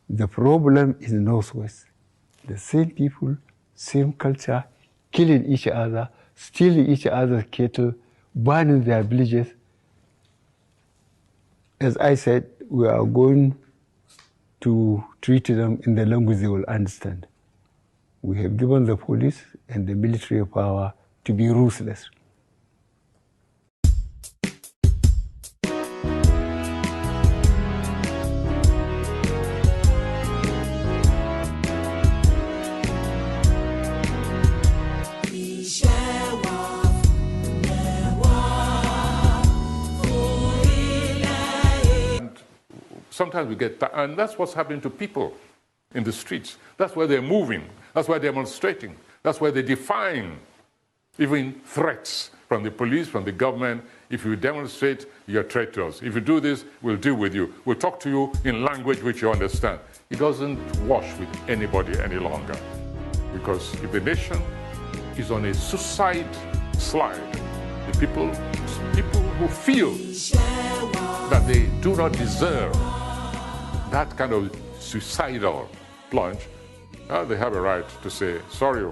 The problem is Northwest. The same people, same culture, killing each other, stealing each other's cattle, burning their villages. As I said, we are going to treat them in the language they will understand. We have given the police and the military power to be ruthless. Sometimes we get, and that's what's happening to people in the streets. That's where they're moving. That's why they're demonstrating. That's why they're defying even threats from the police, from the government. If you demonstrate, you're a threat to us. If you do this, we'll deal with you. We'll talk to you in language which you understand. It doesn't wash with anybody any longer. Because if the nation is on a suicide slide, the people who feel that they do not deserve that kind of suicidal plunge, they have a right to say, sorry.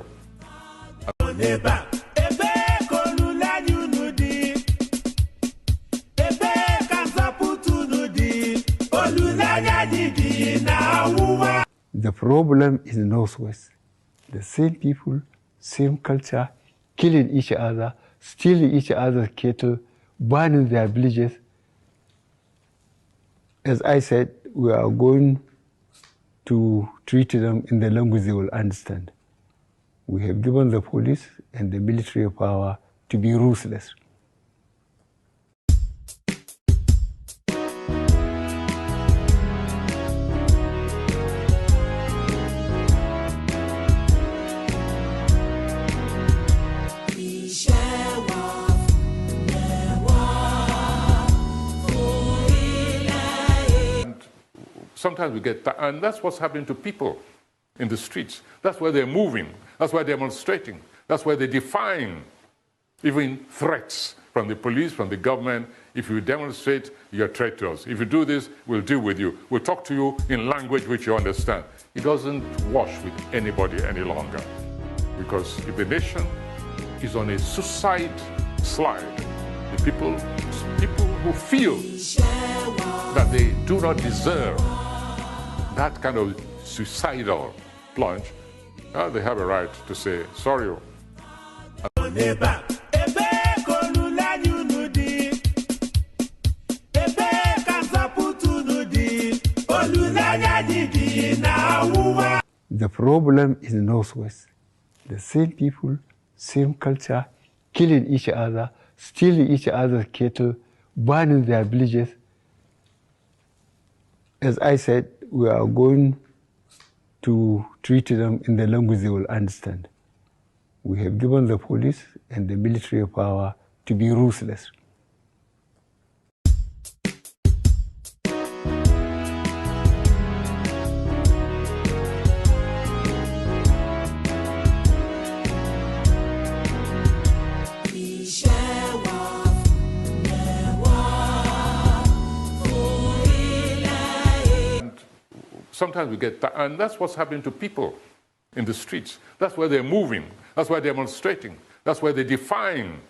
The problem is Northwest. The same people, same culture, killing each other, stealing each other's cattle, burning their villages. As I said, we are going to treat them in the language they will understand. We have given the police and the military power to be ruthless. Sometimes we get, and that's what's happening to people in the streets. That's where they're moving. That's why they're demonstrating. That's why they're defying even threats from the police, from the government. If you demonstrate, you're a threat to us. If you do this, we'll deal with you. We'll talk to you in language which you understand. It doesn't wash with anybody any longer. Because if the nation is on a suicide slide, the people who feel that they do not deserve that kind of suicidal plunge, they have a right to say, sorry. The problem is Northwest. The same people, same culture, killing each other, stealing each other's cattle, burning their villages. As I said, we are going to treat them in the language they will understand. We have given the police and the military power to be ruthless. Sometimes we get, and that's what's happening to people in the streets. That's where they're moving. That's why they're demonstrating. That's why they're defying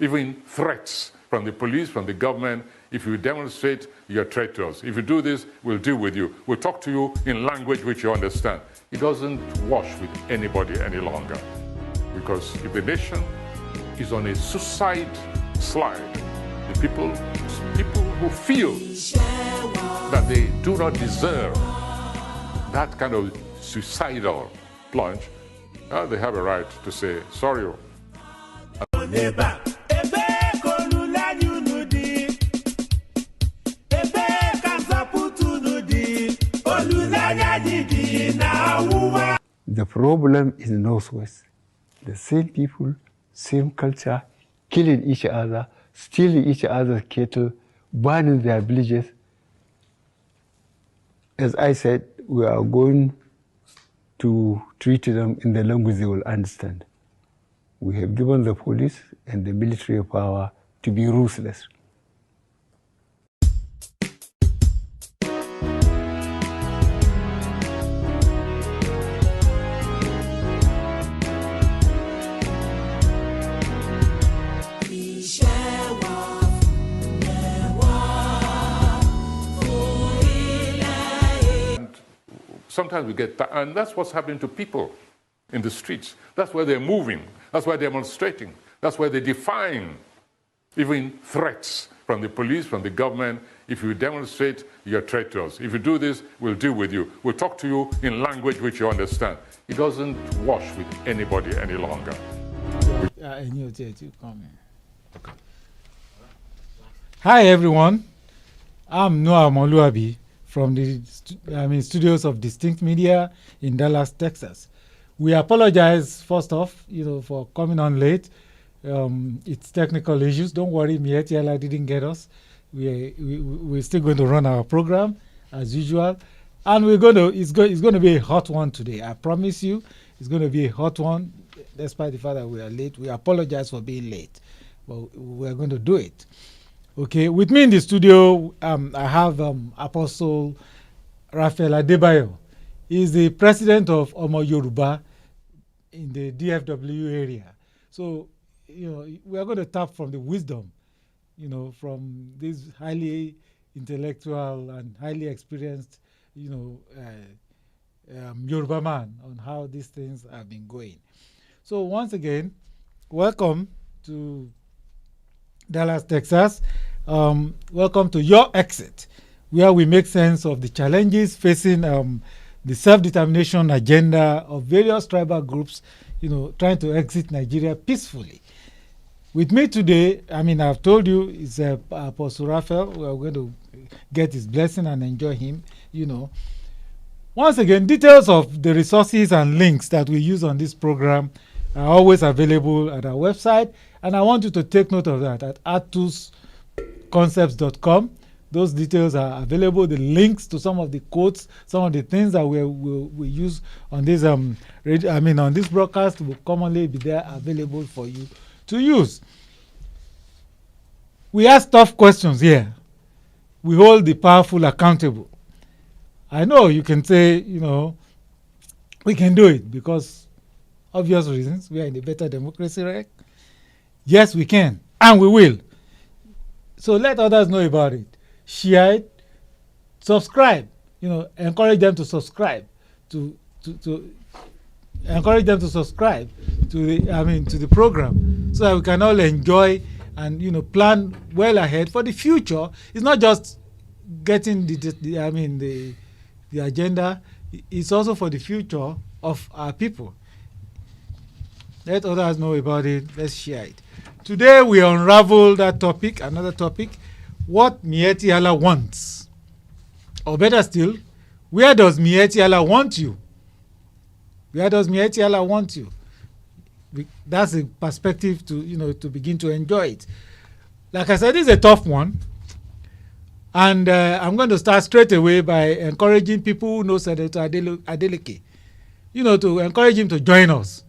even threats from the police, from the government. If you demonstrate, you're a threat to us. If you do this, we'll deal with you. We'll talk to you in language which you understand. It doesn't wash with anybody any longer. Because if the nation is on a suicide slide, the people who feel that they do not deserve that kind of suicidal plunge, they have a right to say, sorry. The problem is Northwest. The same people, same culture, killing each other, stealing each other's cattle, burning their villages. As I said, we are going to treat them in the language they will understand. We have given the police and the military power to be ruthless. sometimes we get, and that's what's happening to people in the streets. That's where they're moving. That's why they're demonstrating. That's why they're defying even threats from the police, from the government. If you demonstrate, you're a threat to us. If you do this, we'll deal with you. We'll talk to you in language which you understand. It doesn't wash with anybody any longer. Hi everyone, I'm Noah Moluabi from the studios of Distinct Media in Dallas, Texas. We apologize first off, for coming on late. It's technical issues. Don't worry, Myetti didn't get us. We're still going to run our program as usual, and it's going to be a hot one today. I promise you, it's going to be a hot one. Despite the fact that we are late, we apologize for being late, but we're going to do it. Okay, with me in the studio, I have Apostle Raphael Adebayo. He's the president of Omo Yoruba in the DFW area. So, we are going to tap from the wisdom, from this highly intellectual and highly experienced, Yoruba man on how these things have been going. So once again, welcome to Dallas, Texas. Welcome to Yorexit, where we make sense of the challenges facing the self-determination agenda of various tribal groups, trying to exit Nigeria peacefully. With me today, I've told you, is Apostle Raphael. We are going to get his blessing and enjoy him, Once again, details of the resources and links that we use on this program are always available at our website. And I want you to take note of that at atusconcepts.com. Those details are available. The links to some of the quotes, some of the things that we use on this on this broadcast will commonly be there available for you to use. We ask tough questions here. We hold the powerful accountable. I know you can say, we can do it because obvious reasons. We are in a better democracy, right? Yes, we can, and we will. So let others know about it. Share it, subscribe. Encourage them to subscribe to encourage them to subscribe to the program, so that we can all enjoy and plan well ahead for the future. It's not just getting the agenda. It's also for the future of our people. Let others know about it. Let's share it. Today we unravel that topic, another topic, what Myetti wants. Or better still, where does Myetti want you? Where does Myetti want you? That's a perspective to begin to enjoy it. Like I said, this is a tough one. And I'm going to start straight away by encouraging people who know Senator Adeleke, to encourage him to join us.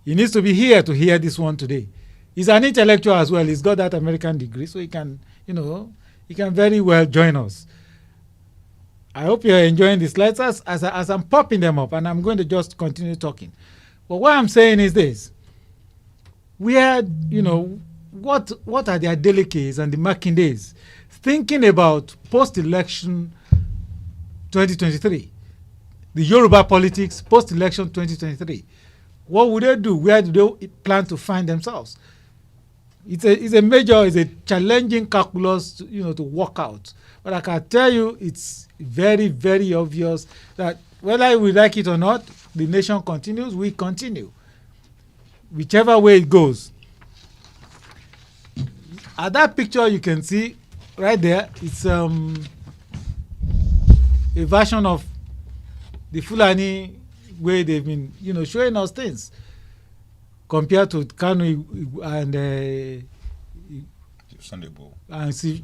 He needs to be here to hear this one today. He's an intellectual as well. He's got that American degree, so he can very well join us. I hope you're enjoying the slides as I'm popping them up, and I'm going to just continue talking. But what I'm saying is this. We are, what are the Adelekes and the Makindes thinking about post-election 2023? The Yoruba politics post-election 2023. What would they do? Where do they plan to find themselves? It's a challenging calculus to work out. But I can tell you, it's very, very obvious that whether we like it or not, the nation continues, we continue. Whichever way it goes. At that picture you can see right there, it's a version of the Fulani way they've been, showing us things compared to Kanu and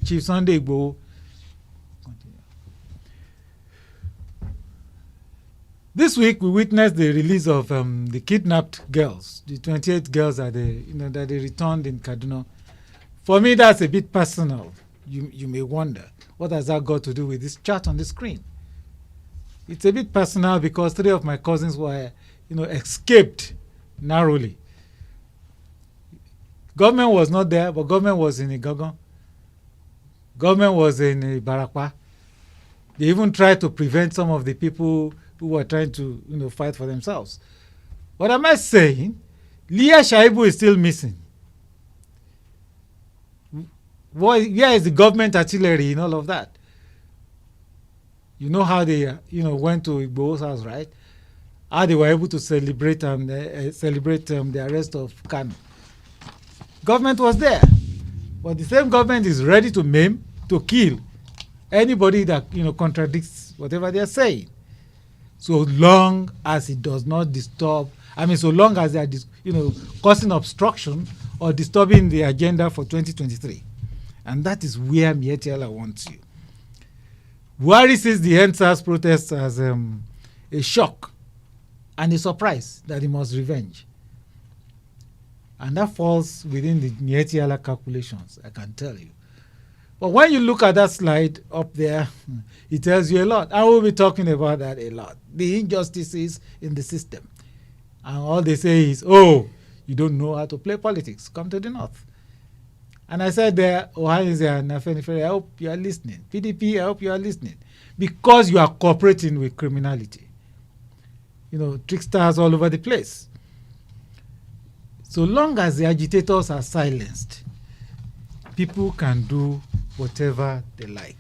Chief Sunday Igboho. This week we witnessed the release of the kidnapped girls, the 28 girls that they returned in Kaduna. For me, that's a bit personal. You may wonder, what has that got to do with this chart on the screen? It's a bit personal because 3 of my cousins were, escaped narrowly. Government was not there, but government was in Igogon. Government was in Barakwa. They even tried to prevent some of the people who were trying to fight for themselves. What am I saying? Leah Shaibu is still missing. Where is the government artillery in all of that? You know how they went to Igbo's house, right? How they were able to celebrate the arrest of Kanu. Government was there, but the same government is ready to maim, to kill anybody that contradicts whatever they are saying, so long as it does not disturb. So long as they are causing obstruction or disturbing the agenda for 2023, and that is where Myetti Allah wants you. Buhari sees the NSAS protests as a shock and a surprise that he must revenge. And that falls within the Myetti Allah calculations, I can tell you. But when you look at that slide up there, it tells you a lot. I will be talking about that a lot. The injustices in the system. And all they say is, oh, you don't know how to play politics. Come to the north. And I said there, Ohaneze and Afenifere, I hope you are listening. PDP, I hope you are listening. Because you are cooperating with criminality. Tricksters all over the place. So long as the agitators are silenced, people can do whatever they like.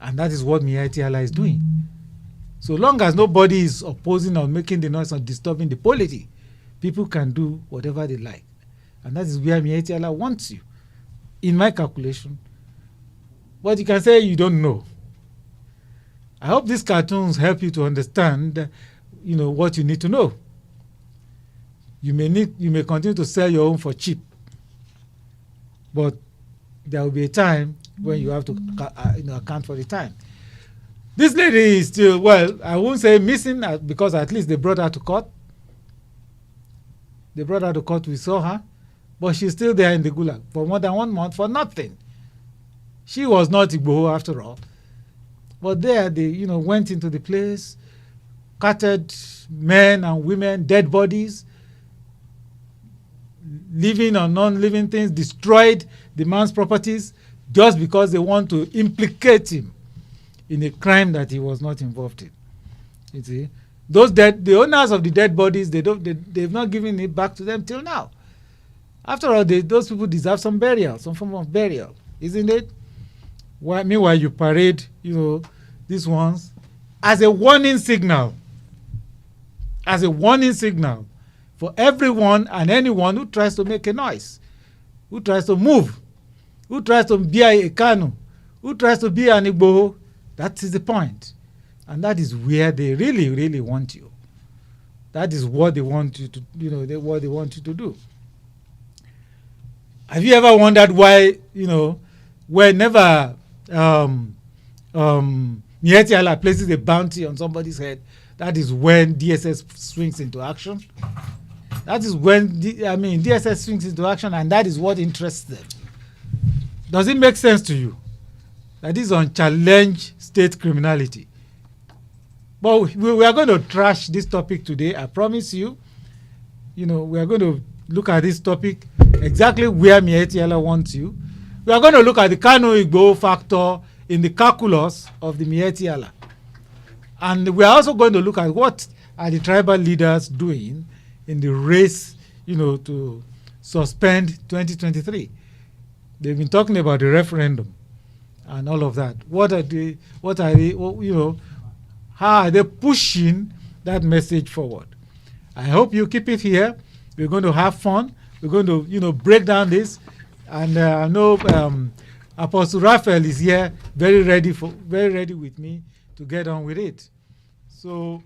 And that is what Myetti Allah is doing. So long as nobody is opposing or making the noise or disturbing the polity, people can do whatever they like. And that is where Myetti Allah wants you, in my calculation. But you can say you don't know. I hope these cartoons help you to understand, what you need to know. You may continue to sell your own for cheap, but there will be a time when you have to account for the time. This lady is still, well, I won't say missing because at least they brought her to court. They brought her to court, we saw her, but she's still there in the gulag for more than 1 month for nothing. She was not Igboho after all. But there they, went into the place, carted men and women, dead bodies, living or non-living things, destroyed the man's properties just because they want to implicate him in a crime that he was not involved in. You see, the owners of the dead bodies, they've not given it back to them till now. After all, those people deserve some burial, some form of burial, isn't it? Meanwhile, you parade, these ones as a warning signal. As a warning signal for everyone and anyone who tries to make a noise, who tries to move, who tries to be a Kanu, who tries to be an Igboho. That is the point. And that is where they really, really want you. That is what they want you to, what they want you to do. Have you ever wondered why, whenever Myetti Allah places a bounty on somebody's head, that is when DSS swings into action? That is when, DSS swings into action, and that is what interests them. Does it make sense to you? That is unchallenged state criminality. But we are going to trash this topic today, I promise you. We are going to look at this topic exactly where Myetti Allah wants you. We are going to look at the Kanu Igbo factor in the calculus of the Myetti Allah. And we are also going to look at what are the tribal leaders doing in the race, to suspend 2023. They've been talking about the referendum and all of that. How are they pushing that message forward? I hope you keep it here. We're going to have fun. We're going to, break down this. And I know Apostle Raphael is here, very ready with me to get on with it. So,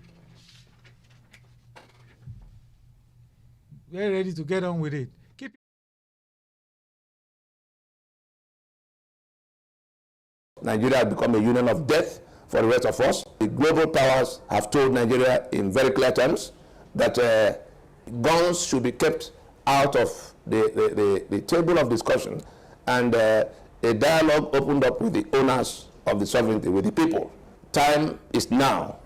very ready to get on with it. Nigeria has become a union of death for the rest of us. The global powers have told Nigeria in very clear terms that guns should be kept out of the table of discussion, and a dialogue opened up with the owners of the sovereignty, with the people. Time is now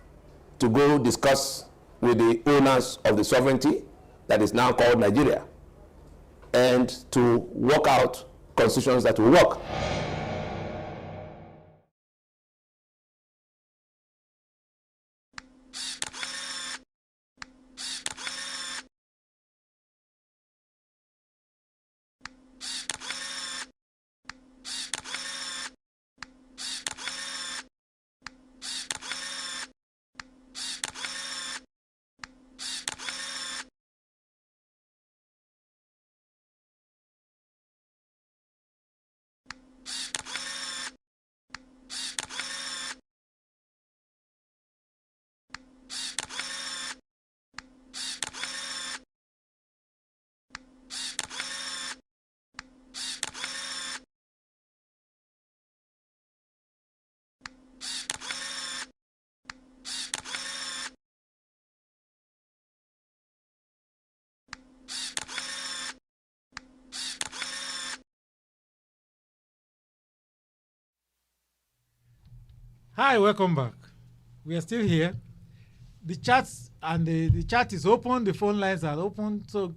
to go discuss with the owners of the sovereignty that is now called Nigeria, and to work out constitutions that will work. Hi, welcome back. We are still here. The chats and the chat is open. The phone lines are open. So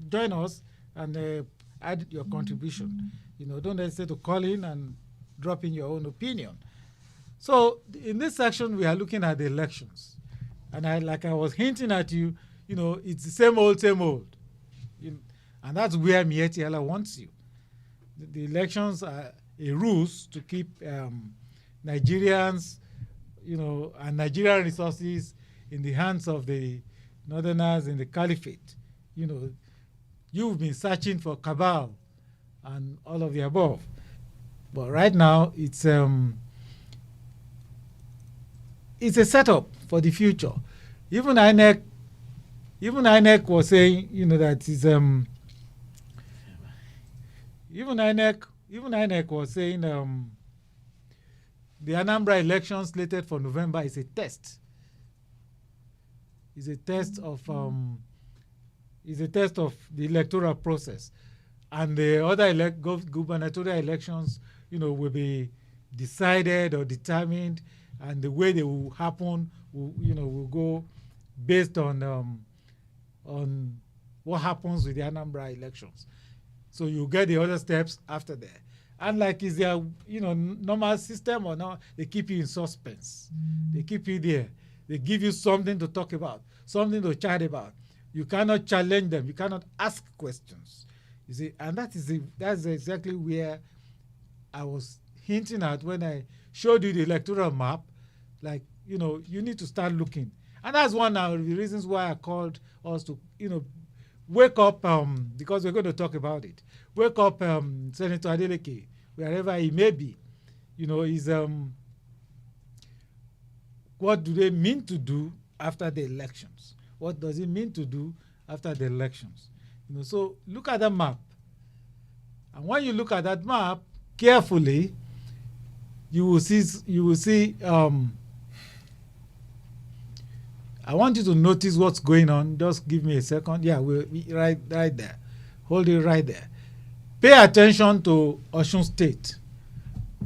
join us and add your contribution. Don't hesitate to call in and drop in your own opinion. So in this section, we are looking at the elections, and like I was hinting at you, it's the same old, and that's where Myetti wants you. The elections are a ruse to keep Nigerians, and Nigerian resources in the hands of the Northerners in the Caliphate. You've been searching for cabal and all of the above, but right now it's a setup for the future. Even INEC was saying, that is even INEC was saying the Anambra election slated for November is a test. Is a test of the electoral process, and the other gubernatorial elections, will be decided or determined, and the way they will happen, will go based on what happens with the Anambra elections. So you get the other steps after that. And like is their normal system or not, they keep you in suspense. They keep you there. They give you something to talk about, something to chat about. You cannot challenge them. You cannot ask questions. You see, and that's exactly where I was hinting at when I showed you the electoral map. Like, you need to start looking. And that's one of the reasons why I called us to, wake up, because we're going to talk about it. Wake up Senator Adeleke, wherever he may be. Is what do they mean to do after the elections? What does it mean to do after the elections? So look at the map. And when you look at that map carefully, you will see I want you to notice what's going on. Just give me a second. Yeah, we're right there. Hold it right there. Pay attention to Osun State.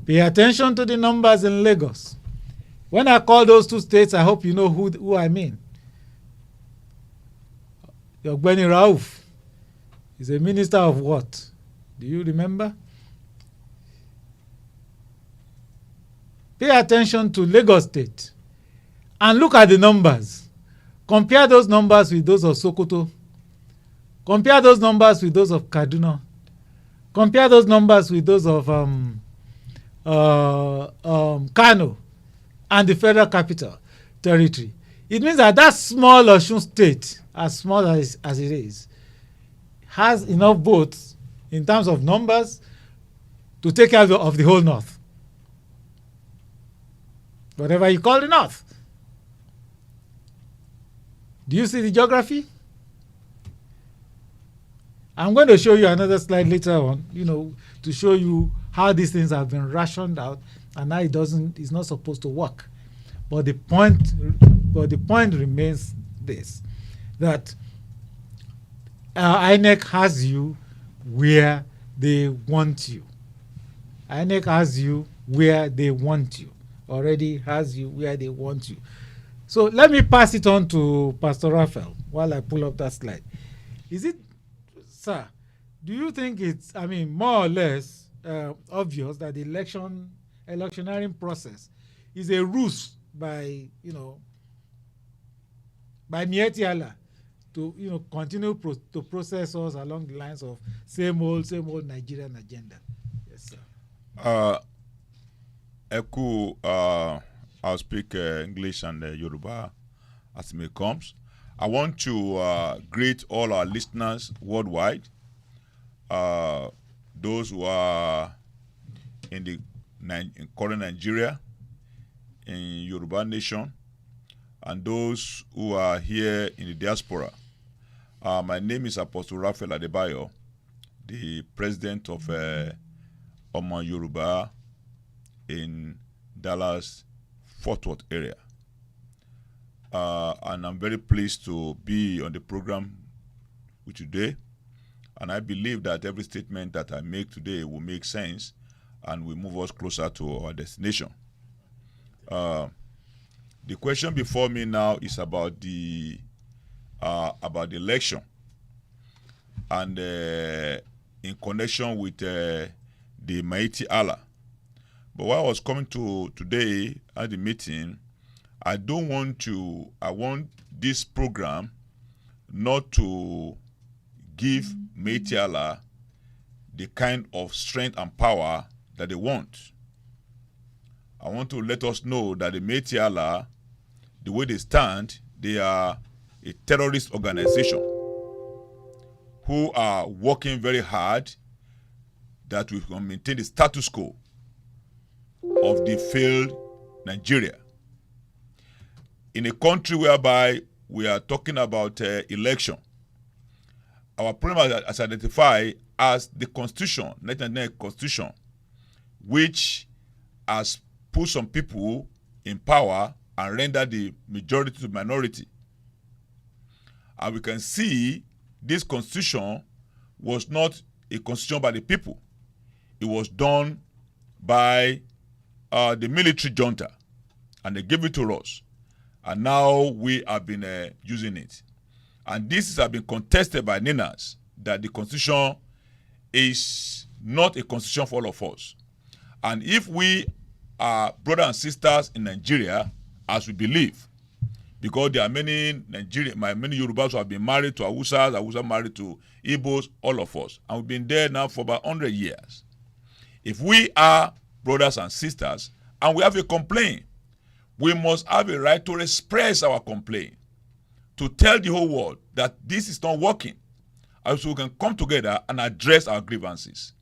Pay attention to the numbers in Lagos. When I call those two states, I hope you know who I mean. Yogbeni Rauf is a minister of what? Do you remember? Pay attention to Lagos State and look at the numbers. Compare those numbers with those of Sokoto. Compare those numbers with those of Kaduna. Compare those numbers with those of Kanu and the Federal Capital Territory. It means that small Osun State, as small as it is, has enough votes in terms of numbers to take care of the whole North. Whatever you call the North. Do you see the geography? I'm going to show you another slide later on, to show you how these things have been rationed out and how it's not supposed to work. But the point remains this, that INEC has you where they want you. INEC has you where they want you. Already has you where they want you. So let me pass it on to Pastor Raphael while I pull up that slide. Is it, sir, do you think it's, more or less obvious that the electioneering process is a ruse by Myetti to continue to process us along the lines of same old Nigerian agenda? Yes, sir. I'll speak English and Yoruba as it may comes. I want to greet all our listeners worldwide, those who are in current Nigeria, in Yoruba Nation, and those who are here in the diaspora. My name is Apostle Raphael Adebayo, the president of Omo Yoruba in Dallas, Fort Worth area. And I'm very pleased to be on the program with you today. And I believe that every statement that I make today will make sense and will move us closer to our destination. The question before me now is about the election, and in connection with the Myetti Allah. But while I was coming to today at the meeting, I want this program not to give Myetti Allah the kind of strength and power that they want. I want to let us know that the Myetti Allah, the way they stand, they are a terrorist organization who are working very hard that we can maintain the status quo of the failed Nigeria. In a country whereby we are talking about election, our problem is identified as the Constitution, 1999 Constitution, which has put some people in power and rendered the majority to minority. And we can see this Constitution was not a constitution by the people. It was done by the military junta, and they gave it to us. And now we have been using it. And this has been contested by Ninas, that the Constitution is not a constitution for all of us. And if we are brothers and sisters in Nigeria, as we believe, because there are many many Yorubas who have been married to Hausas, Hausa married to Igbos, all of us. And we've been there now for about 100 years. If we are brothers and sisters, and we have a complaint, we must have a right to express our complaint, to tell the whole world that this is not working, and so we can come together and address our grievances.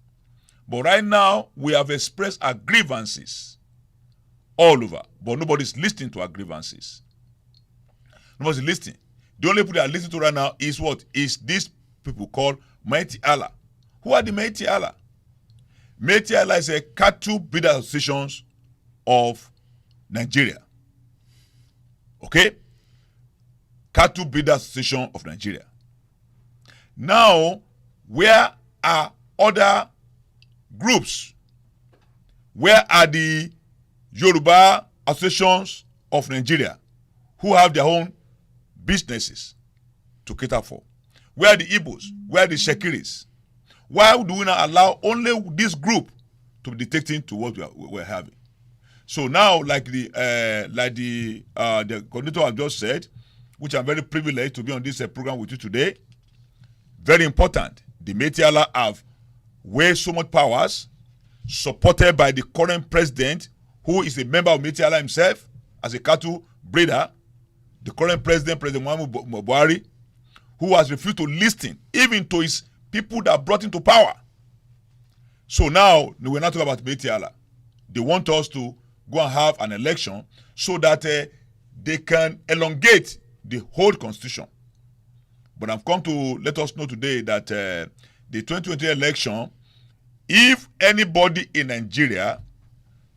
But right now, we have expressed our grievances all over, but nobody's listening to our grievances. Nobody's listening. The only people that are listening to right now is what? Is these people called Myetti Allah. Who are the Myetti Allah? Myetti Allah is a cattle breeders associations of Nigeria. Okay? Cattle breeders association of Nigeria. Now, where are other groups? Where are the Yoruba associations of Nigeria who have their own businesses to cater for? Where are the Igbos? Where are the Shekiris? Why do we not allow only this group to be dictating to what we're having? So now, like the coordinator have just said, which I'm very privileged to be on this program with you today, very important. The Myetti Allah have way so much powers, supported by the current president, who is a member of Myetti Allah himself, as a cattle breeder. The current president, President Muhammadu Buhari, who has refused to listen even to his people that brought him to power. So now, we're not talking about Myetti Allah. They want us to go and have an election so that they can elongate the whole constitution. But I've come to let us know today that the 2020 election, if anybody in Nigeria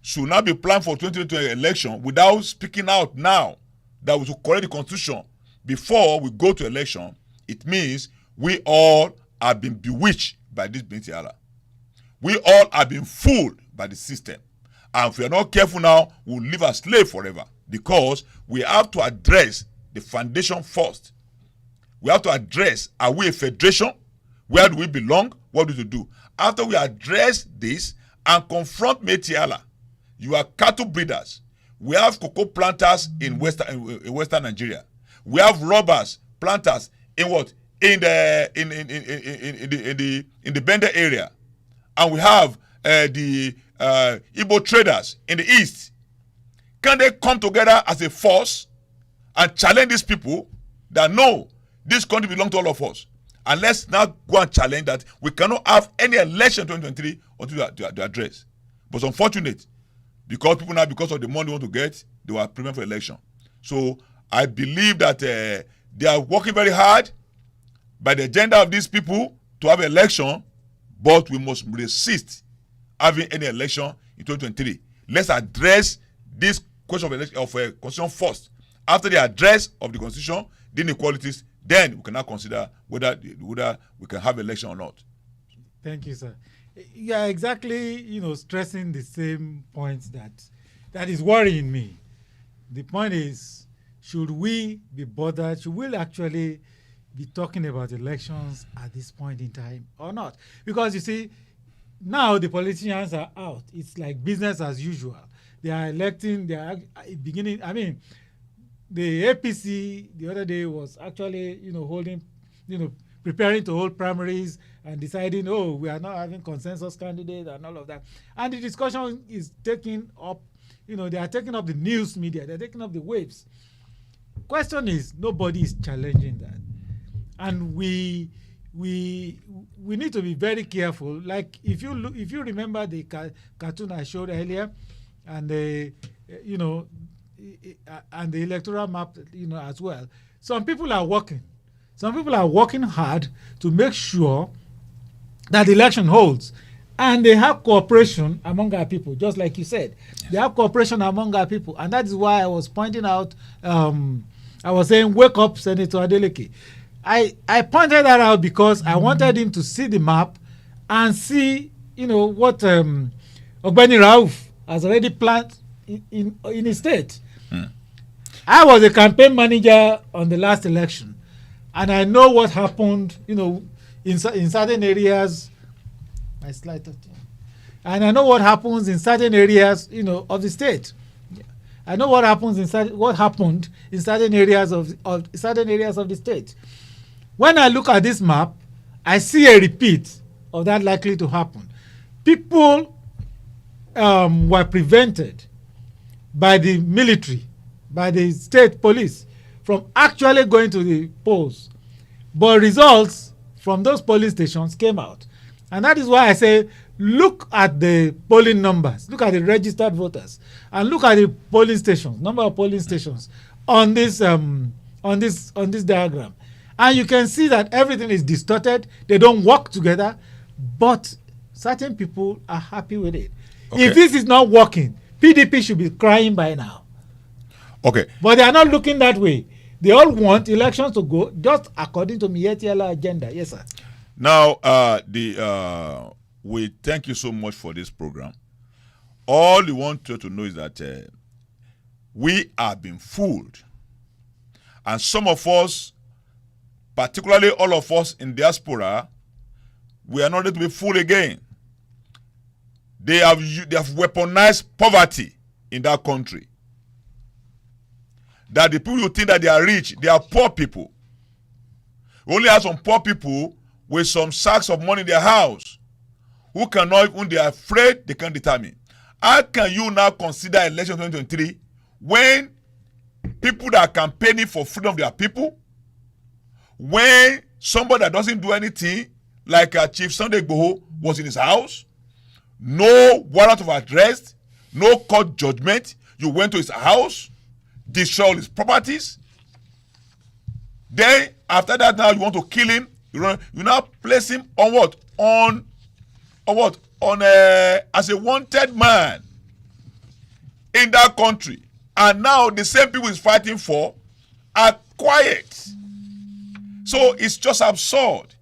should not be planned for 2020 election without speaking out now that we should correct the constitution before we go to election, it means we all have been bewitched by this Myetti Allah. We all have been fooled by the system. And if we are not careful now, we'll live as slaves forever, because we have to address the foundation first. We have to address, are we a federation? Where do we belong? What do we do? After we address this and confront Myetti Allah, you are cattle breeders. We have cocoa planters in Western Nigeria. We have robbers, planters in what? In the Bender area. And we have the Igbo traders in the east. Can they come together as a force and challenge these people that no, this country belongs to all of us? And let's now go and challenge that we cannot have any election in 2023 until to address. But it's unfortunate, because people now, because of the money they want to get, they were preparing for election. So I believe that they are working very hard by the agenda of these people to have an election, but we must resist having any election in 2023. Let's address this question of constitution first. After the address of the constitution, the inequalities, then we can now consider whether we can have election or not. Thank you, sir. Yeah, exactly. Stressing the same points that is worrying me. The point is, should we be bothered? Should we actually be talking about elections at this point in time or not? Because you see, now the politicians are out. It's like business as usual. They are electing, they are beginning. I mean, the APC the other day was actually, preparing to hold primaries and deciding, oh, we are not having consensus candidates and all of that. And the discussion is taking up, they are taking up the news media, they're taking up the waves. Question is, nobody is challenging that. And we need to be very careful. Like if you remember the cartoon I showed earlier, and the and the electoral map, as well. Some people are working hard to make sure that the election holds, and they have cooperation among our people, just like you said. They have cooperation among our people, and that is why I was pointing out. I was saying, wake up, Senator Adeleke. I pointed that out because I wanted him to see the map and see, what Ogbeni Rauf has already planned in his state. I was a campaign manager on the last election, and I know what happened, in certain areas. My slide. And I know what happens in certain areas, of the state. I know what happened in certain areas of the state. When I look at this map, I see a repeat of that likely to happen. People were prevented by the military, by the state police, from actually going to the polls. But results from those polling stations came out. And that is why I say, look at the polling numbers, look at the registered voters, and look at the polling stations, number of polling stations on this diagram. And you can see that everything is distorted. They don't work together, but certain people are happy with it. Okay. If this is not working, PDP should be crying by now. Okay. But they are not looking that way. They all want elections to go just according to Miyetti agenda. Yes, sir. Now, we thank you so much for this program. All we want you to know is that we are being fooled. And some of us, particularly all of us in diaspora, we are not ready to be fooled again. They have weaponized poverty in that country. That the people who think that they are rich, they are poor people. We only have some poor people with some sacks of money in their house who cannot, when they are afraid, they can't determine. How can you now consider election 2023 when people that are campaigning for freedom of their people, when somebody that doesn't do anything, like Chief Sunday Igboho was in his house, no warrant of arrest, no court judgment, you went to his house, destroyed his properties, then after that now you want to kill him, you now place him on what? As a wanted man in that country. And now the same people he's fighting for are quiet. So it's just absurd.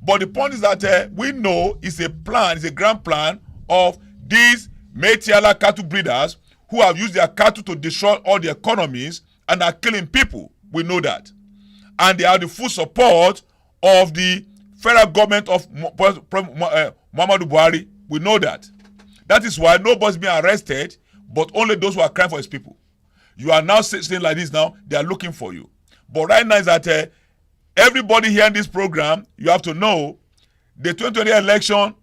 But the point is that we know it's a plan, it's a grand plan of these Myetti cattle breeders who have used their cattle to destroy all the economies and are killing people. We know that. And they have the full support of the federal government of Muhammadu Buhari. We know that. That is why nobody's being arrested, but only those who are crying for his people. You are now saying like this now, they are looking for you. But right now is that everybody here in this program, you have to know the 2020 election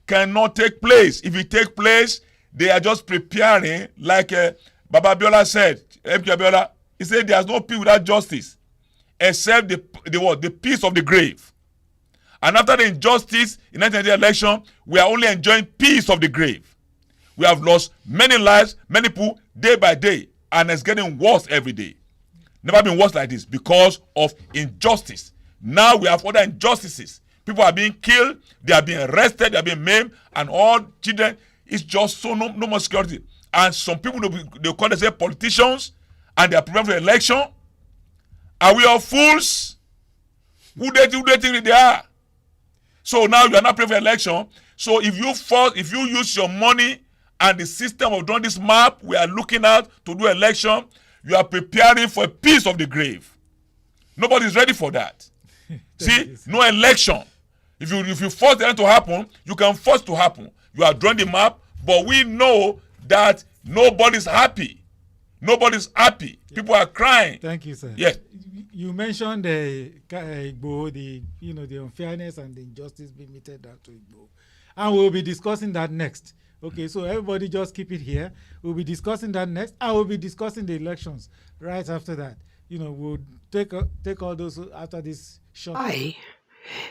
cannot take place. If it takes place, they are just preparing, like Baba Abiola said, MP Abiola, he said there's no peace without justice, except the peace of the grave. And after the injustice in the 1990 election, we are only enjoying peace of the grave. We have lost many lives, many people, day by day, and it's getting worse every day. Never been worse like this because of injustice. Now we have other injustices. People are being killed, they are being arrested, they are being maimed, and all children. It's just so no more security. And some people, they call themselves politicians, and they are preparing for the election. Are we all fools? Who they think they are? So now you are not preparing for election. So if you use your money and the system of doing this map we are looking at to do election, you are preparing for a piece of the grave. Nobody's ready for that. See, no election. If you force that to happen, you can force it to happen. You are drawing the map, but we know that nobody's happy. Nobody's happy. Yeah. People are crying. Thank you, sir. Yes. You mentioned Igbo, the unfairness and the injustice being meted out to Igbo, and we'll be discussing that next. Okay, so everybody just keep it here. We'll be discussing that next, and we'll be discussing the elections right after that. We'll take all those after this short. Hi.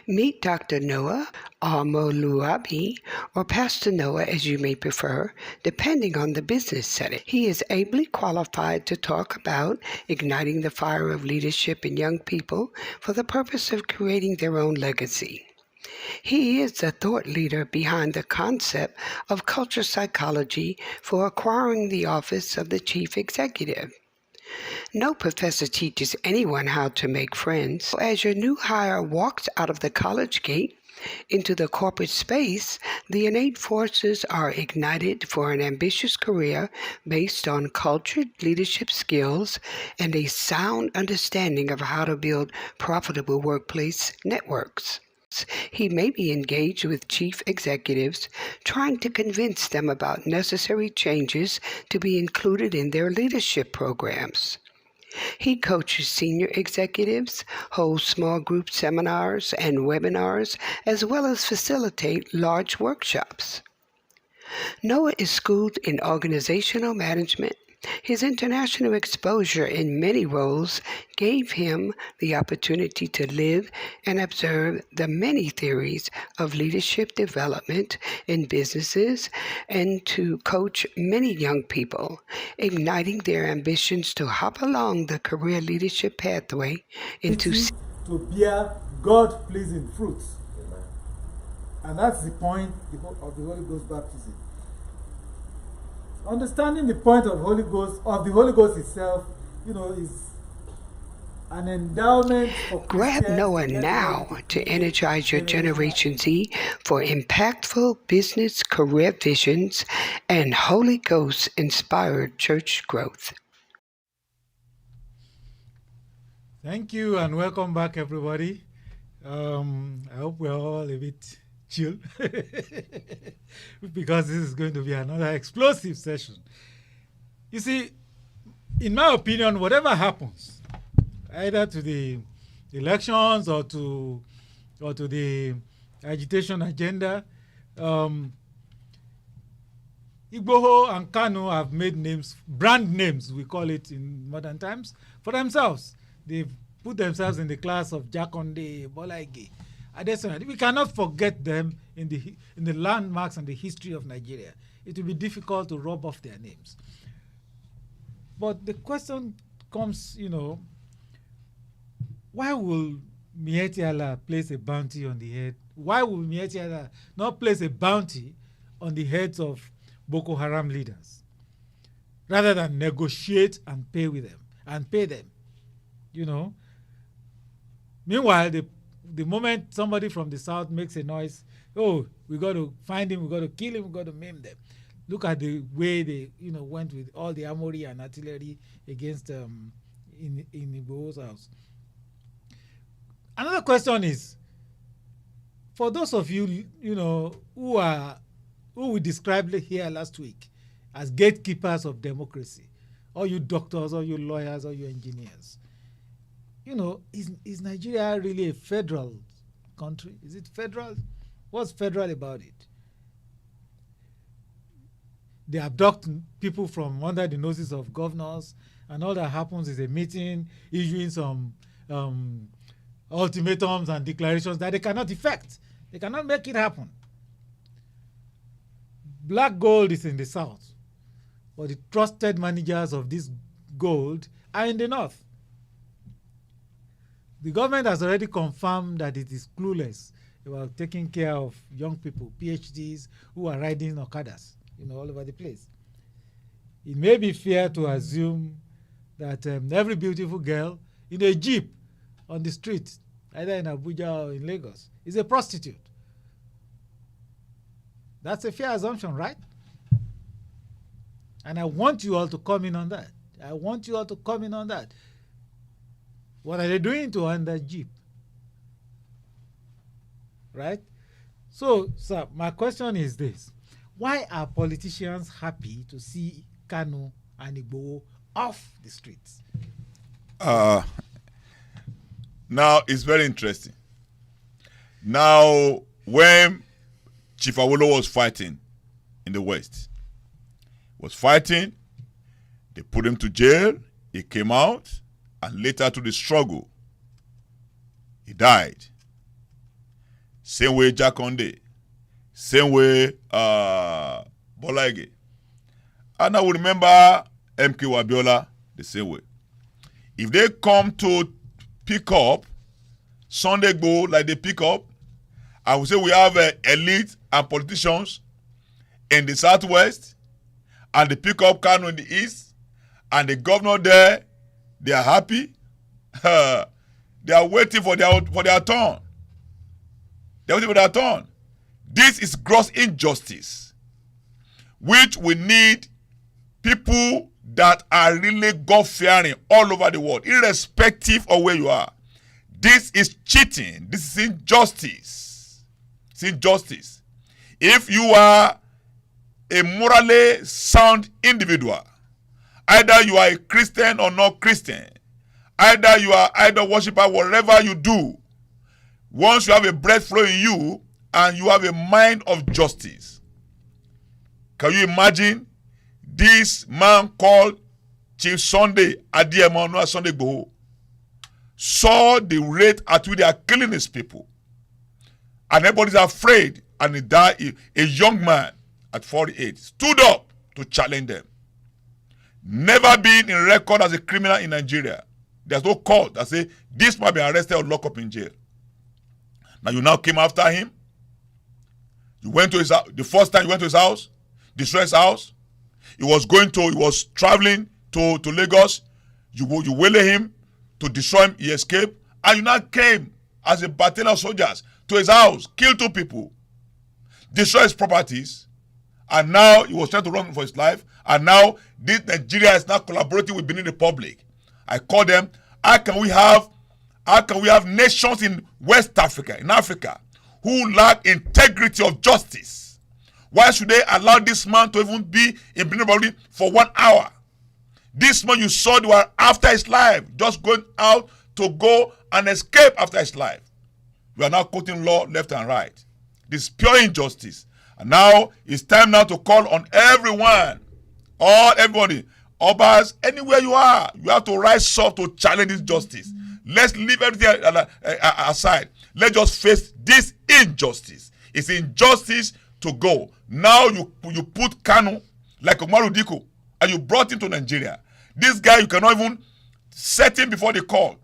Meet Dr. Noah Amoluabi, or Pastor Noah as you may prefer, depending on the business setting. He is ably qualified to talk about igniting the fire of leadership in young people for the purpose of creating their own legacy. He is the thought leader behind the concept of culture psychology for acquiring the office of the chief executive. No professor teaches anyone how to make friends. As your new hire walks out of the college gate into the corporate space, the innate forces are ignited for an ambitious career based on cultured leadership skills and a sound understanding of how to build profitable workplace networks. He may be engaged with chief executives, trying to convince them about necessary changes to be included in their leadership programs. He coaches senior executives, holds small group seminars and webinars, as well as facilitate large workshops. Noah is schooled in organizational management. His international exposure in many roles gave him the opportunity to live and observe the many theories of leadership development in businesses and to coach many young people, igniting their ambitions to hop along the career leadership pathway into to bear God-pleasing fruits. And that's the point of the Holy Ghost baptism. Understanding the point of the Holy Ghost itself, is an endowment for Grab Noah now to energize your Generation Z for impactful business career visions and Holy Ghost-inspired church growth. Thank you and welcome back, everybody. I hope we're all a bit chill because this is going to be another explosive session. You see, in my opinion, whatever happens, either to the elections or to the agitation agenda, Igboho and Kanu have made names, brand names, we call it in modern times, for themselves. They've put themselves in the class of Jakonde, Bolaige. We cannot forget them in the landmarks and the history of Nigeria. It will be difficult to rub off their names. But the question comes, why will Myetti Allah place a bounty on the head? Why will Myetti Allah not place a bounty on the heads of Boko Haram leaders, rather than negotiate and pay with them and pay them? Meanwhile, the moment somebody from the south makes a noise, we got to find him, we got to kill him, we got to maim them. Look at the way they, went with all the armory and artillery against in Igboho's house. Another question is, for those of you, who we described here last week as gatekeepers of democracy, all you doctors, all you lawyers, all you engineers, is Nigeria really a federal country? Is it federal? What's federal about it? They abduct people from under the noses of governors, and all that happens is a meeting issuing some ultimatums and declarations that they cannot effect. They cannot make it happen. Black gold is in the south, but the trusted managers of this gold are in the north. The government has already confirmed that it is clueless about taking care of young people, PhDs, who are riding Okadas, all over the place. It may be fair to assume that every beautiful girl in a jeep on the street, either in Abuja or in Lagos, is a prostitute. That's a fair assumption, right? And I want you all to come in on that. I want you all to come in on that. What are they doing to earn that jeep? Right? So, sir, my question is this. Why are politicians happy to see Kanu and Igboho off the streets? Now, it's very interesting. Now, when Chief Awolowo was fighting in the West, they put him to jail, he came out, and later to the struggle, he died. Same way Jakonde, same way Bola Ige. And I will remember MK Abiola the same way. If they come to pick up Sunday Igboho like they pick up, I will say we have elite and politicians in the southwest, and they pick up Kanu in the east, and the governor there, they are happy. They are waiting for their turn. They are waiting for their turn. This is gross injustice, which we need people that are really God-fearing all over the world, irrespective of where you are. This is cheating. This is injustice. It's injustice. If you are a morally sound individual, either you are a Christian or not Christian, either you are idol worshiper, whatever you do, once you have a breath flowing in you and you have a mind of justice, can you imagine this man called Chief Sunday Adiemonu Sunday Igboho saw the rate at which they are killing his people, and everybody's afraid, and he died. A young man at 48 stood up to challenge them. Never been in record as a criminal in Nigeria. There's no court that say this might be arrested or locked up in jail. Now you now came after him. You went to his house. The first time you went to his house, destroyed his house. He was traveling to Lagos. You waylaid him to destroy him. He escaped. And you now came as a battalion of soldiers to his house, killed 2 people, destroyed his properties, and now he was trying to run for his life. And now this Nigeria is now collaborating with Benin Republic. I call them, how can we have nations in West Africa, in Africa, who lack integrity of justice? Why should they allow this man to even be in Benin Republic for 1 hour? This man, you saw they were after his life, just going out to go and escape after his life. We are now quoting law left and right. This is pure injustice. And now it's time now to call on everyone, everybody, Obas, anywhere you are, you have to rise up to challenge this justice. Let's leave everything aside. Let's just face this injustice. It's injustice to go. Now you put Kanu like Umaru Diko and you brought him to Nigeria. This guy, you cannot even set him before the court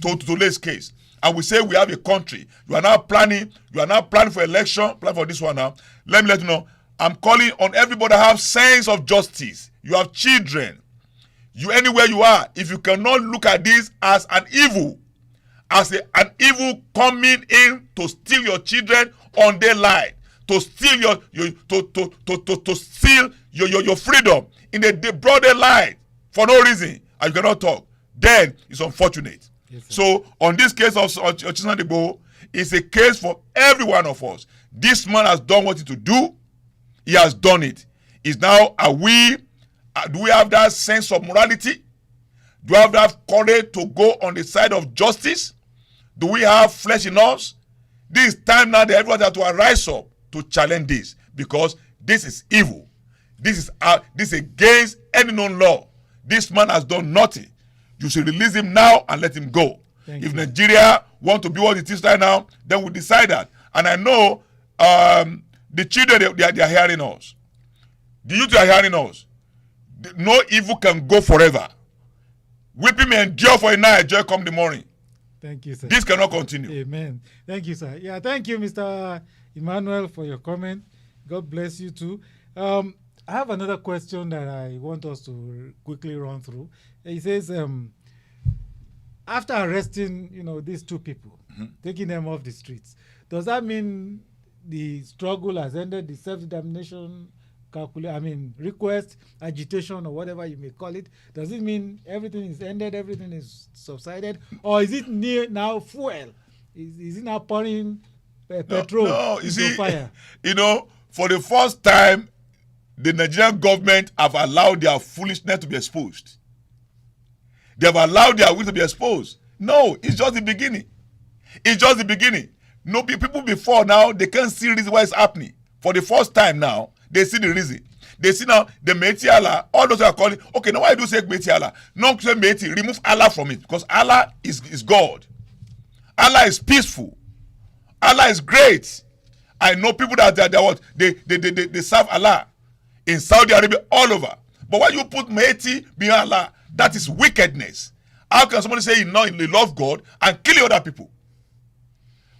to lay his case. And we say we have a country. You are now planning for election, plan for this one now. Let me let you know. I'm calling on everybody to have sense of justice. You have children. You anywhere you are, if you cannot look at this as an evil, an evil coming in to steal your children on their life, to steal to steal your freedom in the broad daylight for no reason, and you cannot talk, then it's unfortunate. Yes, so on this case of Sunday Igboho, it's a case for every one of us. This man has done what he to do. He has done it. Is now, do we have that sense of morality? Do we have that courage to go on the side of justice? Do we have flesh in us? This is time now that everyone has to rise up to challenge this, because this is evil. This is against any known law. This man has done nothing. You should release him now and let him go. If Nigeria want to be what it is right now, then we decide that. And I know the children, they are hearing us. The youth are hearing us. No evil can go forever. Weeping may endure for a night, joy come the morning. Thank you, sir. This cannot continue. Amen. Thank you, sir. Yeah, thank you, Mr. Emmanuel, for your comment. God bless you too. I have another question that I want us to quickly run through. He says, after arresting, these 2 people, taking them off the streets, does that mean the struggle has ended, the self-determination request, agitation, or whatever you may call it, does it mean everything is ended, everything is subsided, or is it now fuel? Is it now pouring petrol no, you into see, fire? You know, for the first time, the Nigerian government have allowed their foolishness to be exposed. They have allowed their will to be exposed. No, it's just the beginning. It's just the beginning. No, people before now, they can't see the reason why it's happening. For the first time now, they see the reason. They see now the Myetti Allah, all those who are calling, okay, now why do you say Myetti Allah? No, say Myetti, remove Allah from it, because Allah is God. Allah is peaceful. Allah is great. I know people that they serve Allah in Saudi Arabia, all over. But why you put Myetti behind Allah, that is wickedness. How can somebody say he love God and kill other people?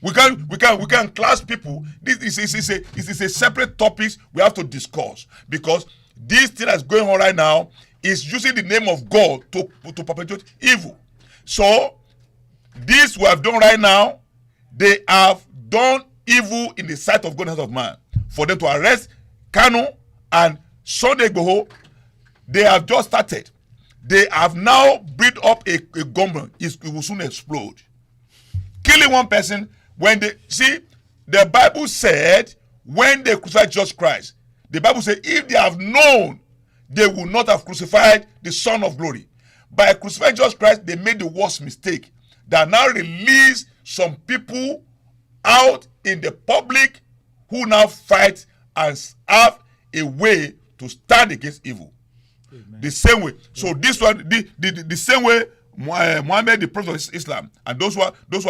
We can class people. This is a separate topic we have to discuss, because this thing that's going on right now is using the name of God to perpetuate evil. So this we have done right now, they have done evil in the sight of God and of man. For them to arrest Kanu and Sunday Igboho, they have just started. They have now built up a gunman. It will soon explode. Killing one person, when they see, the Bible said, when they crucified Jesus Christ, the Bible said, if they have known, they would not have crucified the Son of Glory. By crucifying Jesus Christ, they made the worst mistake. They now release some people out in the public who now fight and have a way to stand against evil. Amen. The same way. So this one, the same way Muhammad, the prophet of Islam, and those who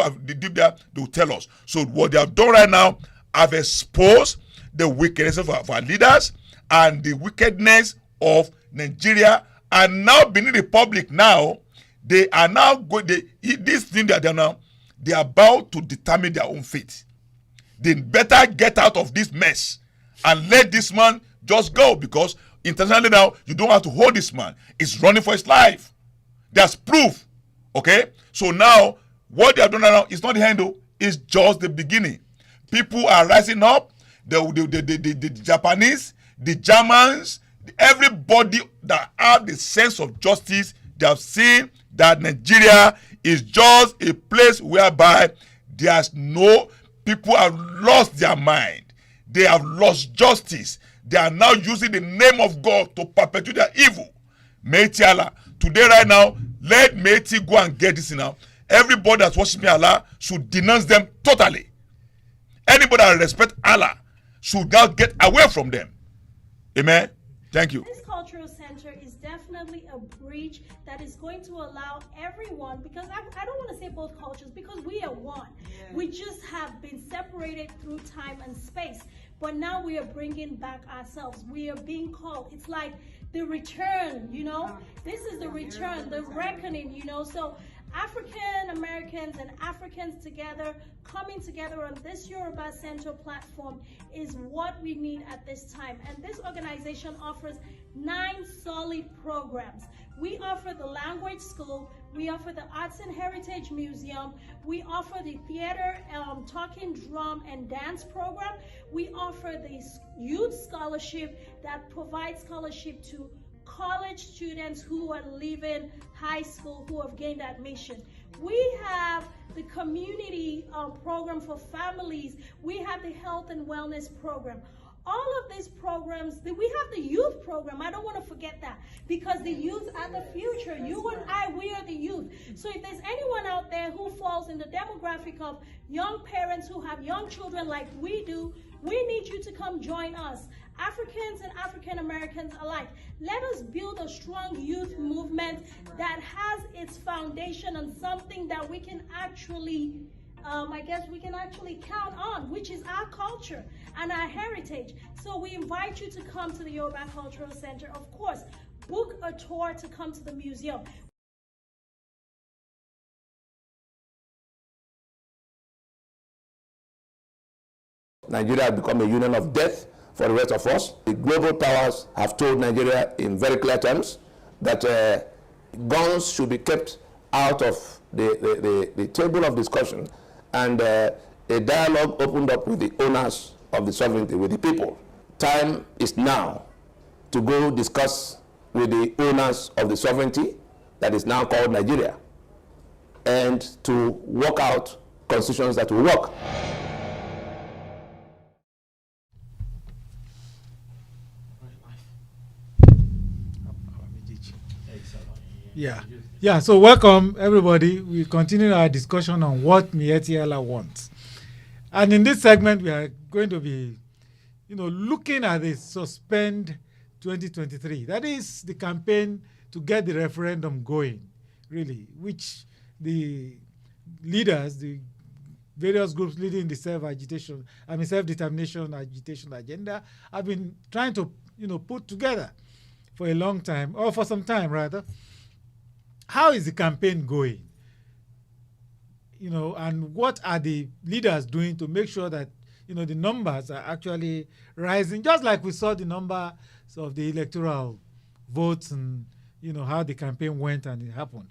have deep there, they will tell us. So what they have done right now, have exposed the wickedness of our leaders and the wickedness of Nigeria, and now Benin Republic now, they are now going, this thing that they are now, they are about to determine their own fate. They better get out of this mess and let this man just go, because internationally now, you don't have to hold this man. He's running for his life. There's proof. Okay? So now, what they have done now is not the handle, it's just the beginning. People are rising up. The Japanese, the Germans, everybody that have the sense of justice, they have seen that Nigeria is just a place whereby there's no, people have lost their mind. They have lost justice. They are now using the name of God to perpetuate their evil. Myetti Allah. Today, right now, let Myetti go and get this now. Everybody that's worshiping Allah should denounce them totally. Anybody that respects Allah should now get away from them. Amen. Thank you. This cultural center is definitely a bridge that is going to allow everyone, because I don't want to say both cultures, because we are one. Yeah. We just have been separated through time and space. But now we are bringing back ourselves. We are being called. It's like the return, you know. This is the return, the reckoning, you know. So African Americans and Africans together, coming together on this Yoruba Central platform is what we need at this time. And this organization offers 9 solid programs. We offer the language school, we offer the Arts and Heritage Museum, we offer the theater, talking drum and dance program, we offer the youth scholarship that provides scholarship to college students who are leaving high school, who have gained admission. We have the community program for families. We have the health and wellness program. All of these programs, we have the youth program. I don't want to forget that, because the youth are the future. You and I, we are the youth. So if there's anyone out there who falls in the demographic of young parents who have young children like we do, we need you to come join us. Africans and African Americans alike. Let us build a strong youth movement that has its foundation on something that we can actually, we can actually count on, which is our culture and our heritage. So we invite you to come to the Yoruba Cultural Center. Of course, book a tour to come to the museum. Nigeria has become a union of death for the rest of us. The global powers have told Nigeria in very clear terms that guns should be kept out of the table of discussion, and a dialogue opened up with the owners of the sovereignty, with the people. Time is now to go discuss with the owners of the sovereignty that is now called Nigeria, and to work out constitutions that will work. Yeah. So welcome everybody. We continue our discussion on what Myetti wants, and in this segment we are going to be, looking at the suspend 2023. That is the campaign to get the referendum going, really, which the leaders, the various groups leading the self-determination agitation agenda have been trying to, put together for a long time, or for some time rather. How is the campaign going? And what are the leaders doing to make sure that, the numbers are actually rising, just like we saw the numbers of the electoral votes and, how the campaign went and it happened.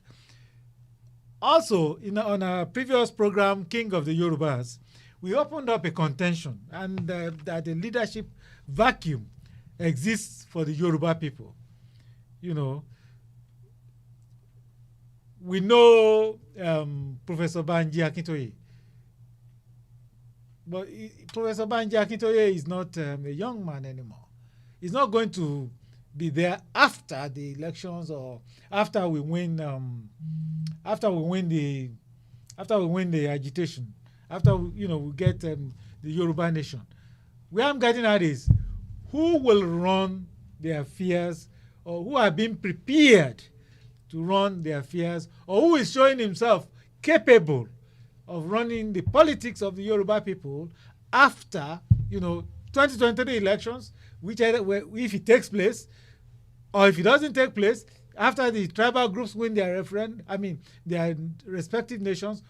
Also, on our previous program, King of the Yorubas, we opened up a contention and that the leadership vacuum exists for the Yoruba people. We know Professor Banji Akintoye, but Professor Banji Akintoye is not a young man anymore. He's not going to be there after the elections or after we win the agitation, after we get the Yoruba nation. Where I'm getting at is who will run their affairs, or who are being prepared to run their affairs, or who is showing himself capable of running the politics of the Yoruba people after 2023 elections, which if it takes place, or if it doesn't take place, after the tribal groups win their their respective nations,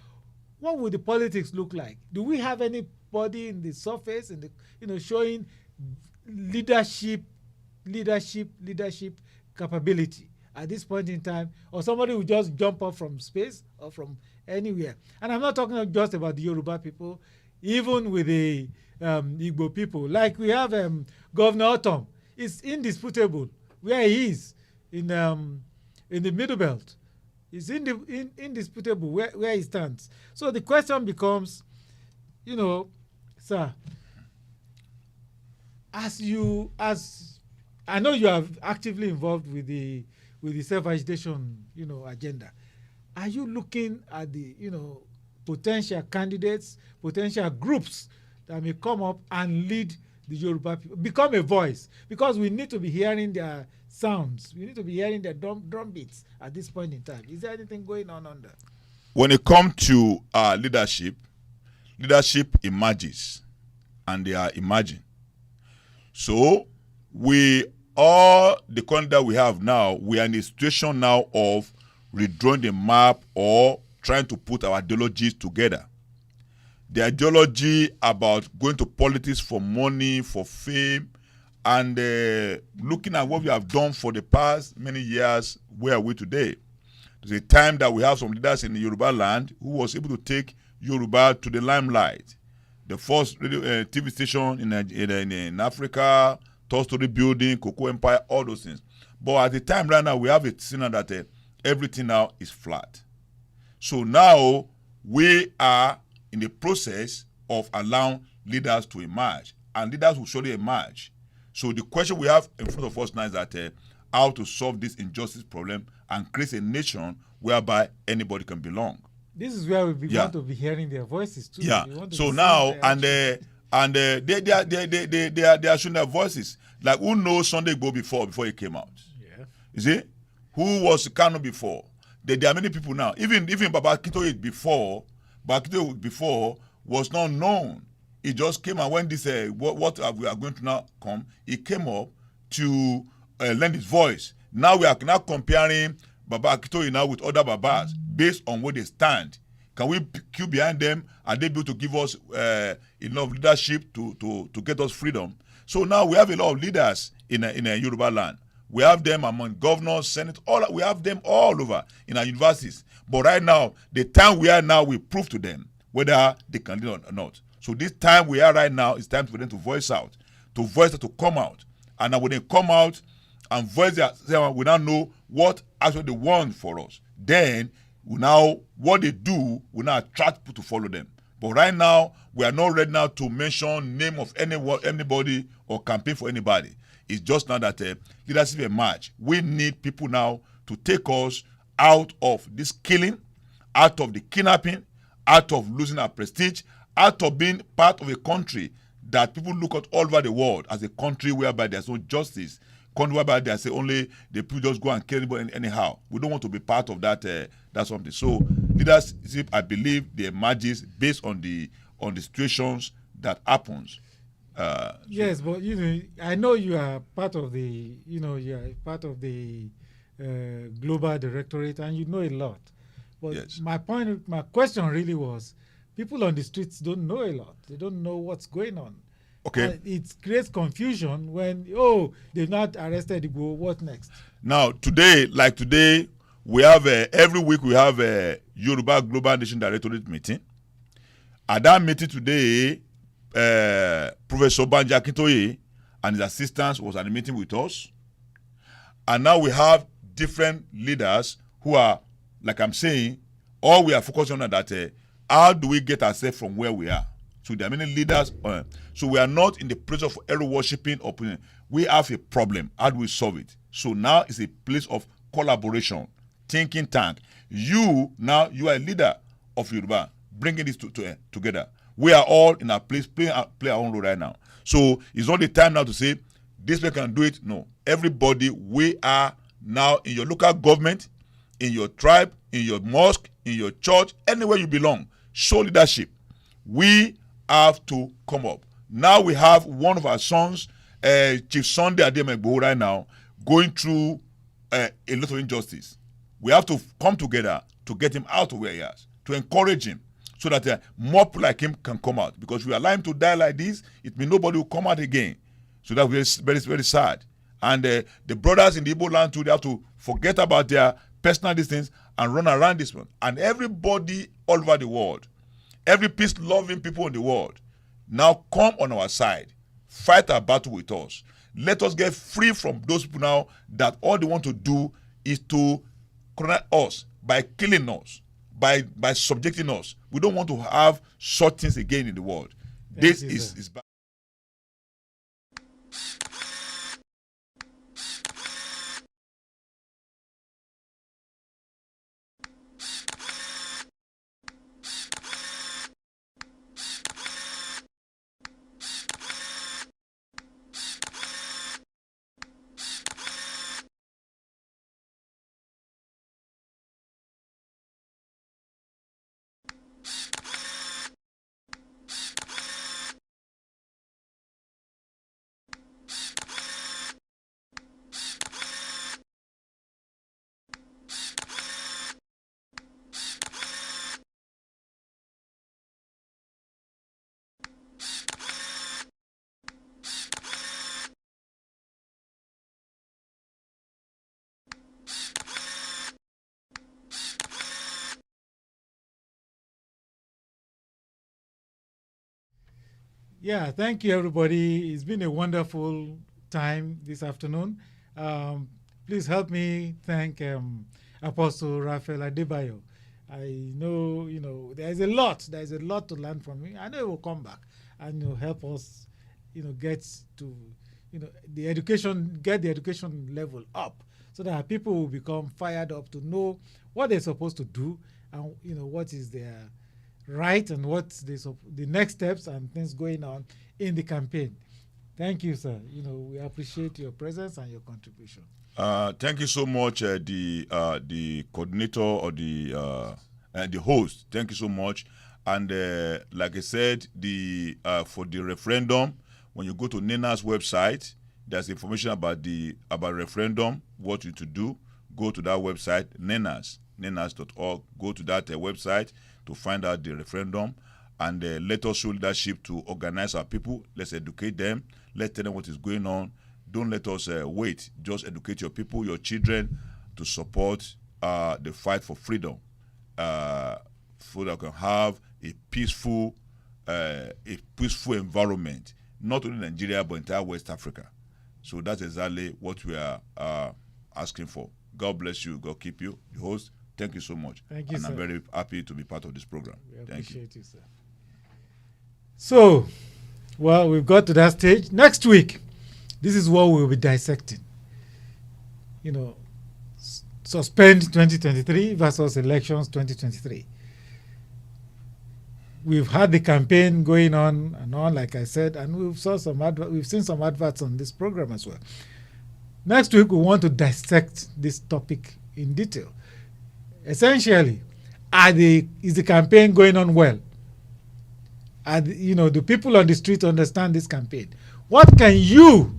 what would the politics look like? Do we have anybody in the surface, in the showing leadership capability at this point in time, or somebody will just jump up from space or from anywhere? And I'm not talking just about the Yoruba people, even with the Igbo people. Like we have Governor Otom. It's indisputable where he is in the Middle Belt. It's indisputable where he stands. So the question becomes, sir, as I know you are actively involved with the self-agitation, agenda. Are you looking at the, potential candidates, potential groups that may come up and lead the Yoruba people, become a voice? Because we need to be hearing their sounds. We need to be hearing their drum beats at this point in time. Is there anything going on there? When it comes to leadership emerges, and they are emerging. So all the content that we have now, we are in a situation now of redrawing the map or trying to put our ideologies together. The ideology about going to politics for money, for fame, and looking at what we have done for the past many years, where are we today? There's a time that we have some leaders in the Yoruba land who was able to take Yoruba to the limelight. The first radio, TV station in Africa, Story building, Cocoa Empire, all those things. But at the time right now, we have a scene that everything now is flat. So now we are in the process of allowing leaders to emerge, and leaders will surely emerge. So the question we have in front of us now is that how to solve this injustice problem and create a nation whereby anybody can belong. This is where we want to be hearing their voices too. Yeah. So now they are showing their voices. Like, who knows Sunday Igboho before he came out? Yeah. You see? Who was Kanu before? There are many people now. Even Baba Akintoye before was not known. He just came and when this what we are going to now come, he came up to lend his voice. Now we are now comparing Baba Akintoye now with other Babas based on where they stand. Can we queue behind them? Are they able to give us enough leadership to get us freedom? So now we have a lot of leaders in a Yoruba land. We have them among governors, senate, we have them all over in our universities. But right now, the time we are now, we prove to them whether they can lead or not. So this time we are right now, it's time for them to voice out, to come out. And when they come out, and voice their, we now know what actually they want for us. Then we now, what they do, we now attract people to follow them. But right now, we are not ready now to mention name of anybody or campaign for anybody. It's just now that leadership emerge. We need people now to take us out of this killing, out of the kidnapping, out of losing our prestige, out of being part of a country that people look at all over the world as a country whereby there's no justice, country whereby they say only the people just go and kill anybody anyhow. We don't want to be part of that. That's something. So leadership, I believe, they emerges based on the situations that happens. Yes, but I know you are part of the, you are part of the global directorate, and you know a lot. But yes. My question really was, people on the streets don't know a lot. They don't know what's going on. Okay. It creates confusion when, they've not arrested Igbo, what next? Now, today, we have, every week we have a Yoruba Global Nation Directorate meeting. At that meeting today, Professor Banji Akintoye and his assistants was at the meeting with us. And now we have different leaders who are, like I'm saying, all we are focusing on that, how do we get ourselves from where we are? So there are many leaders. So we are not in the place of hero worshipping opinion. We have a problem. How do we solve it? So now it's a place of collaboration, thinking tank. You are a leader of Yoruba, bringing this together. We are all in our place, play our own role right now. So it's not the time now to say, this way can do it. No. Everybody, we are now in your local government, in your tribe, in your mosque, in your church, anywhere you belong. Show leadership. We have to come up. Now we have one of our sons, Chief Sunday Ademegbo, right now, going through a lot of injustice. We have to come together to get him out of where he is, to encourage him, so that more people like him can come out. Because if we allow him to die like this, it means nobody will come out again. So that's very, very, very sad. And the brothers in the Igbo land too, they have to forget about their personal distance and run around this one. And everybody all over the world, every peace-loving people in the world, now come on our side, fight our battle with us. Let us get free from those people now that all they want to do is to colonize us by killing us, by subjecting us. We don't want to have such things again in the world. This is bad. Yeah, thank you, everybody. It's been a wonderful time this afternoon. Please help me thank Apostle Raphael Adebayo. I know, there's a lot to learn from him. I know he will come back and help us, get to, the education level up, so that people will become fired up to know what they're supposed to do and, what is their right and what's the next steps and things going on in the campaign. Thank you, sir. We appreciate your presence and your contribution. Thank you so much, the coordinator or the host. Thank you so much. And like I said, for the referendum, when you go to NENA's website, there's information about referendum, what you to do. Go to that website, nenas.org. Go to that website to find out the referendum, and let us show leadership to organize our people. Let's educate them. Let's tell them what is going on. Don't let us wait. Just educate your people, your children, to support the fight for freedom, so that we can have a peaceful environment, not only Nigeria but entire West Africa. So that's exactly what we are asking for. God bless you. God keep you. The host, thank you so much. Thank you, and sir. I'm very happy to be part of this program. We Thank you. appreciate you, sir. So, well, we've got to that stage. Next week, this is what we'll be dissecting. You know, suspend 2023 versus elections 2023. We've had the campaign going on and on, like I said, and we've seen some adverts on this program as well. Next week, we want to dissect this topic in detail. Essentially, is the campaign going on well? Do people on the street understand this campaign? What can you,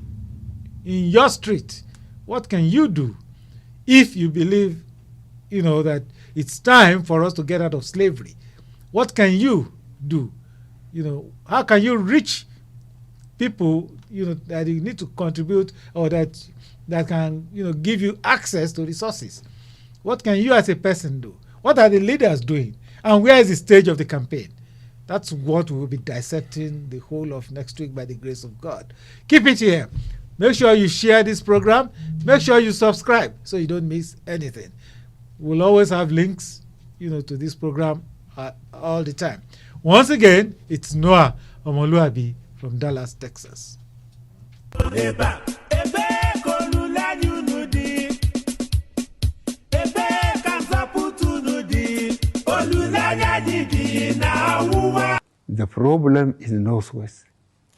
in your street, what can you do if you believe, that it's time for us to get out of slavery? What can you do? How can you reach people, that you need to contribute or that can, give you access to resources? What can you as a person do? What are the leaders doing? And where is the stage of the campaign? That's what we'll be dissecting the whole of next week by the grace of God. Keep it here. Make sure you share this program. Make sure you subscribe so you don't miss anything. We'll always have links, to this program all the time. Once again, it's Noah Omoluabi from Dallas, Texas. The problem is Northwest.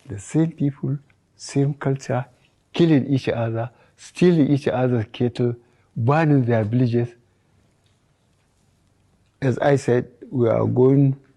The same people, same culture, killing each other, stealing each other's cattle, burning their villages. As I said, we are going